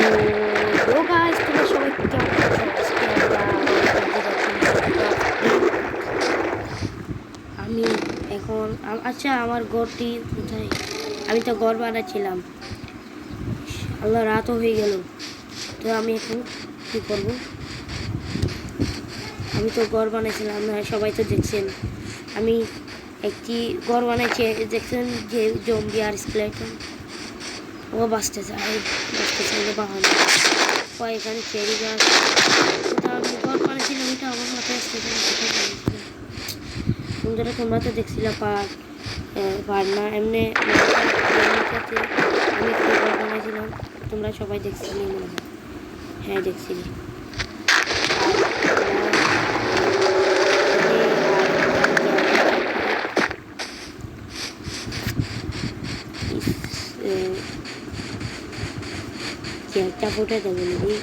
Hello guys, তোমরা সবাই কেমন আছো? আমি এখন আচ্ছা, আমার ঘরটি কোথায়? আমি তো ঘর বানাচ্ছিলাম। আল্লাহ, রাতও হয়ে গেল। তো আমি এখন কী করবো? আমি তো ঘর বানাইছিলাম, আপনারা সবাই তো দেখছেন। আমি একটি ঘর বানাইছি, দেখছেন যে জম্বি আর স্কেলেটন ও বাঁচতে চাই বাহানো এখানে চেরি গাছ। আমি ঘর বানিয়েছিলাম, এটা আমার মাথায় আসতে বন্ধুরা, তোমরা তো দেখছিলাম পার না এমনি আমি একটু ঘর বানিয়েছিলাম, তোমরা সবাই দেখছিলে মনে হয়। হ্যাঁ, দেখছিলে। চেয়ারটা ফুটে দেবো নাকি?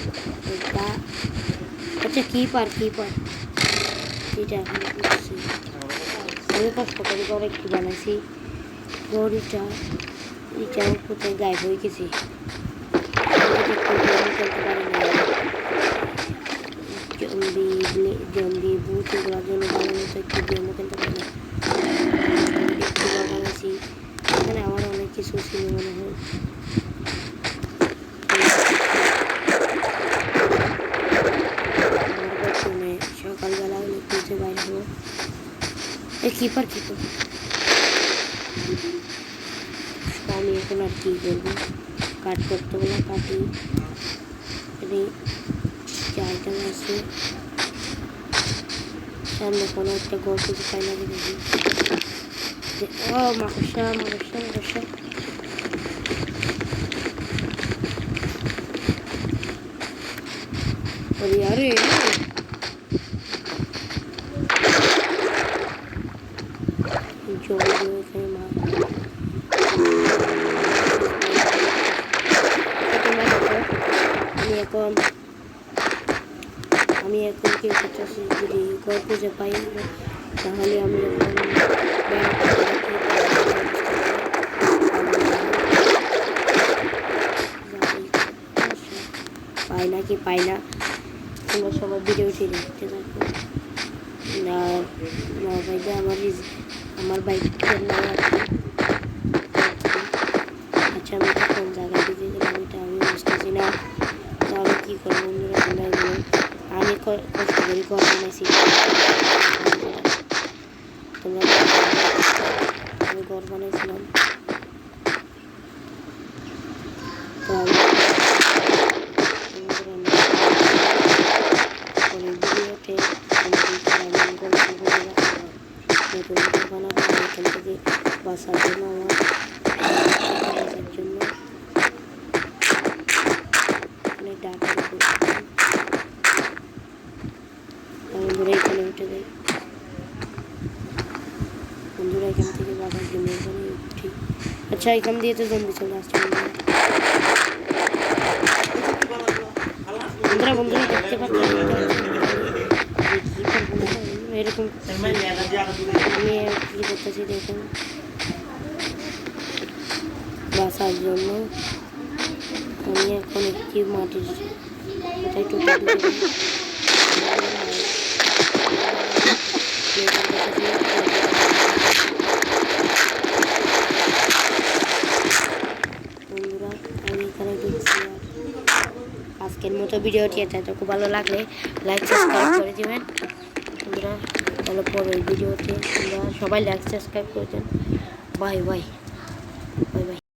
আচ্ছা, কিপার এটা আমি কষ্ট করে ঘর একটু বানাইছি। ঘড়িটা কোথায় গায়েব হয়ে গেছে। জম্বি ভূত এগুলোর জন্য বানানো তো একটু গেমও খেলতে পারি না। একটু বানাইছি, এখানে আমার অনেক কিছু ছিল মনে হয়। সকালবেলা খুঁজে বাইর হবো। কিপার আমি এখন আর কি করবো? কাট করতে হলো, কাটি। আইটেম আছে সামনে, কোনো একটা ঘর খুঁজে পাই না দেখি। ও মাকড়সা আরে আমি এখন কি করতেছি, যদি ঘর খুঁজে পাই তাহলে আমি পাই না। তোমরা সবাই ভিডিওটি দেখতে থাকো। না ভাইয়া, আমার বাইকের নাম আছে। আচ্ছা, আমি কোন জায়গায় দিকে গেলাম এটা আমি বুঝতেছি না। তো আমি কী করবো বন্ধুরা, আমি কষ্ট করি ঘর বানাইছি। তোমরা আমি ঘর বানাইছিলাম, তো আমি ভিডিওতে নতুন বানাবো এখান থেকে বাসার জন্য, আমার জন্য অনেক ডাটা বন্ধুরা এখানে উঠে যাই। বন্ধুরা এখান থেকে বাবার জন্য এখানে উঠি। আচ্ছা, এখান দিয়ে তো জম্বি চলে আসছে। বন্ধুরা দেখতে পাচ্ছেন এরকম আমি কি করতেছি দেখুন, বাসার জন্য আমি এখন একটি মাটির কোথায় টুকু বন্ধুরা আমি এখানে ঢুকছি। আজকের মতো ভিডিওটি এটা খুব ভালো লাগলে লাইক সাবস্ক্রাইব করে দেবেন বন্ধুরা। তাহলে পরের ভিডিওতে তোমরা সবাই লাইক সাবস্ক্রাইব করে দেন। Bye bye.